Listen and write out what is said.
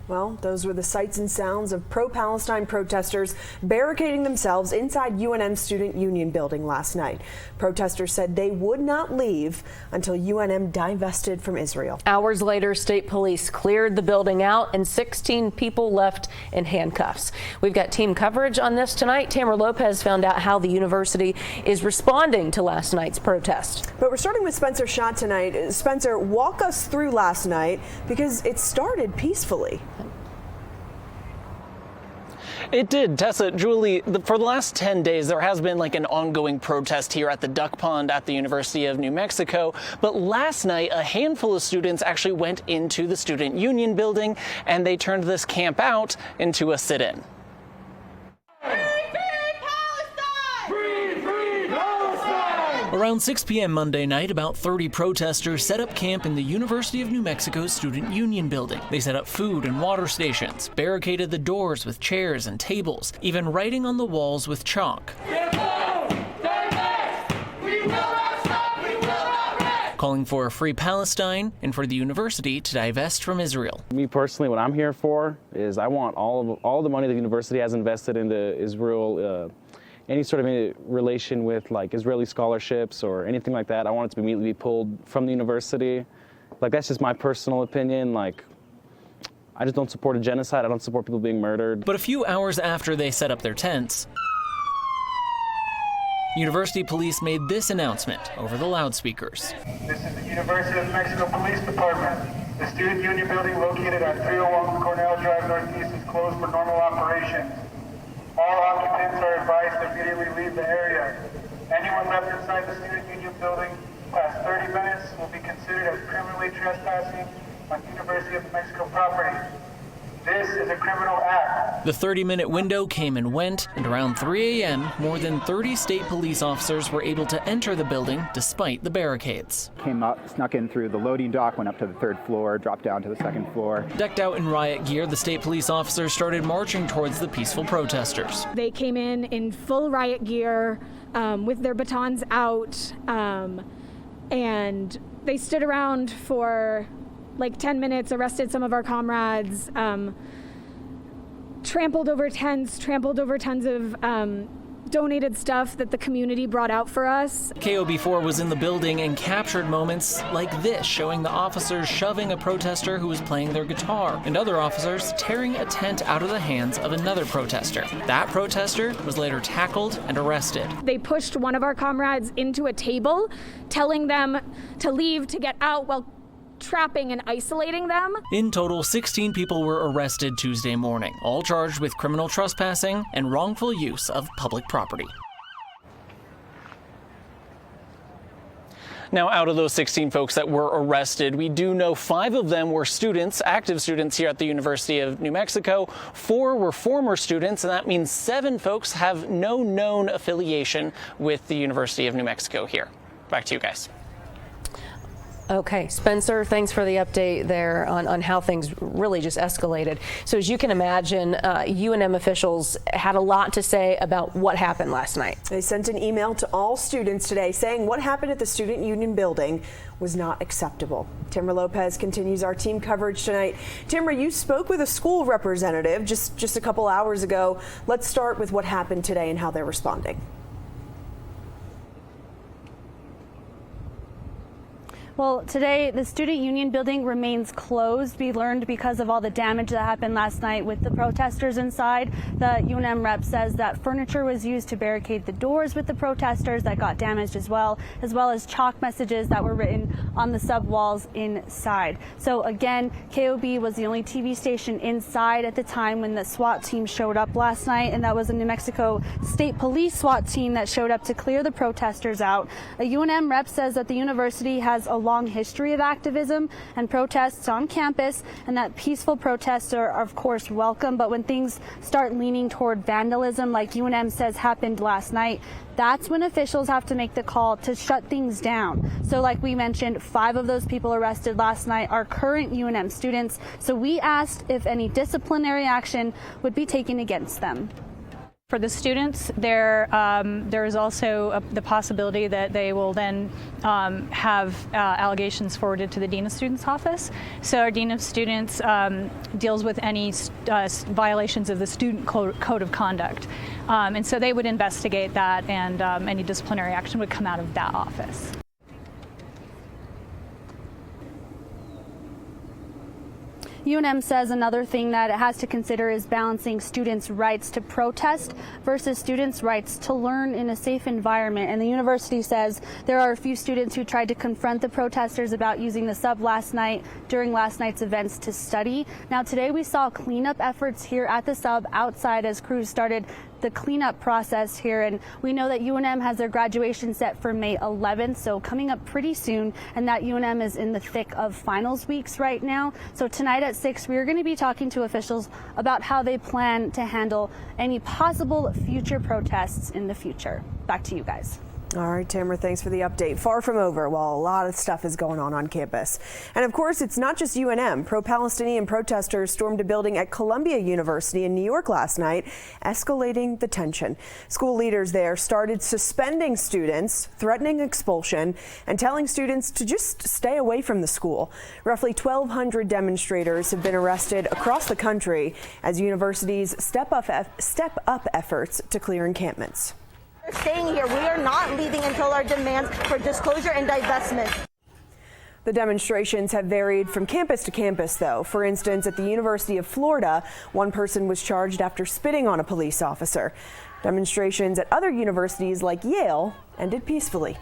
Well, those were the sights and sounds of pro-Palestine protesters barricading themselves inside UNM Student Union building last night. Protesters said they would not leave until UNM divested from Israel. Hours later, state police cleared the building out and 16 people left in handcuffs. We've got team coverage on this tonight. Tamara Lopez found out how the university is responding to last night's protest. But we're starting with Spencer Schott tonight. Spencer, walk us through last night because it started peacefully. It did, Tessa. Julie, for the last 10 days, there has been like an ongoing protest here at the duck pond at the University of New Mexico. But last night, a handful of students actually went into the Student Union building and they turned this camp out into a sit-in. Around 6 p.m. Monday night, about 30 protesters set up camp in the University of New Mexico's Student Union building. They set up food and water stations, barricaded the doors with chairs and tables, even writing on the walls with chalk. Calling for a free Palestine and for the university to divest from Israel. Me personally, what I'm here for is I want all the money the university has invested into Israel, any sort of relation with like Israeli scholarships or anything like that. I want it to immediately be pulled from the university. Like, that's just my personal opinion. Like, I just don't support a genocide. I don't support people being murdered. But a few hours after they set up their tents, university police made this announcement over the loudspeakers. This is the University of New Mexico Police Department. The Student Union building located at 301 Cornell Drive Northeast is closed for normal operations. All occupants are advised to immediately leave the area. Anyone left inside the Student Union building past 30 minutes will be considered as criminally trespassing on University of New Mexico property. This is a criminal act. The 30-minute window came and went, and around 3 a.m., more than 30 state police officers were able to enter the building despite the barricades. Came up, snuck in through the loading dock, went up to the 3rd floor, dropped down to the 2nd floor. Decked out in riot gear, the state police officers started marching towards the peaceful protesters. They came in full riot gear with their batons out, and they stood around for like 10 minutes, arrested some of our comrades, trampled over tents, trampled over tons of donated stuff that the community brought out for us. KOB4 was in the building and captured moments like this, showing the officers shoving a protester who was playing their guitar, and other officers tearing a tent out of the hands of another protester. That protester was later tackled and arrested. They pushed one of our comrades into a table, telling them to leave, to get out, while trapping and isolating them. In total, 16 people were arrested Tuesday morning, all charged with criminal trespassing and wrongful use of public property. Now, out of those 16 folks that were arrested, we do know 5 of them were students, active students here at the University of New Mexico. 4 were former students, and that means 7 folks have no known affiliation with the University of New Mexico here. Back to you guys. Okay, Spencer, thanks for the update there on how things really just escalated. So as you can imagine, UNM officials had a lot to say about what happened last night. They sent an email to all students today saying what happened at the Student Union building was not acceptable. Tamara Lopez continues our team coverage tonight. Tamara, you spoke with a school representative just a couple hours ago. Let's start with what happened today and how they're responding. Well, today the Student Union building remains closed. We learned because of all the damage that happened last night with the protesters inside. The UNM rep says that furniture was used to barricade the doors with the protesters that got damaged as well as chalk messages that were written on the sub walls inside. So again, KOB was the only TV station inside at the time when the SWAT team showed up last night, and that was a New Mexico State Police SWAT team that showed up to clear the protesters out. A UNM rep says that the university has a long history of activism and protests on campus, and that peaceful protests are of course welcome, but when things start leaning toward vandalism like UNM says happened last night, that's when officials have to make the call to shut things down. So like we mentioned, 5 of those people arrested last night are current UNM students, so we asked if any disciplinary action would be taken against them. For the students, there is also the possibility that they will then have allegations forwarded to the Dean of Students office. So our Dean of Students deals with any violations of the student code of conduct. And so they would investigate that, and any disciplinary action would come out of that office. UNM says another thing that it has to consider is balancing students' rights to protest versus students' rights to learn in a safe environment. And the university says there are a few students who tried to confront the protesters about using the sub last night during last night's events to study. Now today we saw cleanup efforts here at the sub outside as crews started the cleanup process here, and we know that UNM has their graduation set for May 11th, so coming up pretty soon, and that UNM is in the thick of finals weeks right now. So tonight at 6, we are going to be talking to officials about how they plan to handle any possible future protests in the future. Back to you guys. All right, Tamara, thanks for the update. Far from over while a lot of stuff is going on campus. And of course, it's not just UNM. Pro-Palestinian protesters stormed a building at Columbia University in New York last night, escalating the tension. School leaders there started suspending students, threatening expulsion, and telling students to just stay away from the school. Roughly 1,200 demonstrators have been arrested across the country as universities step up efforts to clear encampments. We're staying here. We are not leaving until our demands for disclosure and divestment. The demonstrations have varied from campus to campus, though. For instance, at the University of Florida, one person was charged after spitting on a police officer. Demonstrations at other universities like Yale ended peacefully.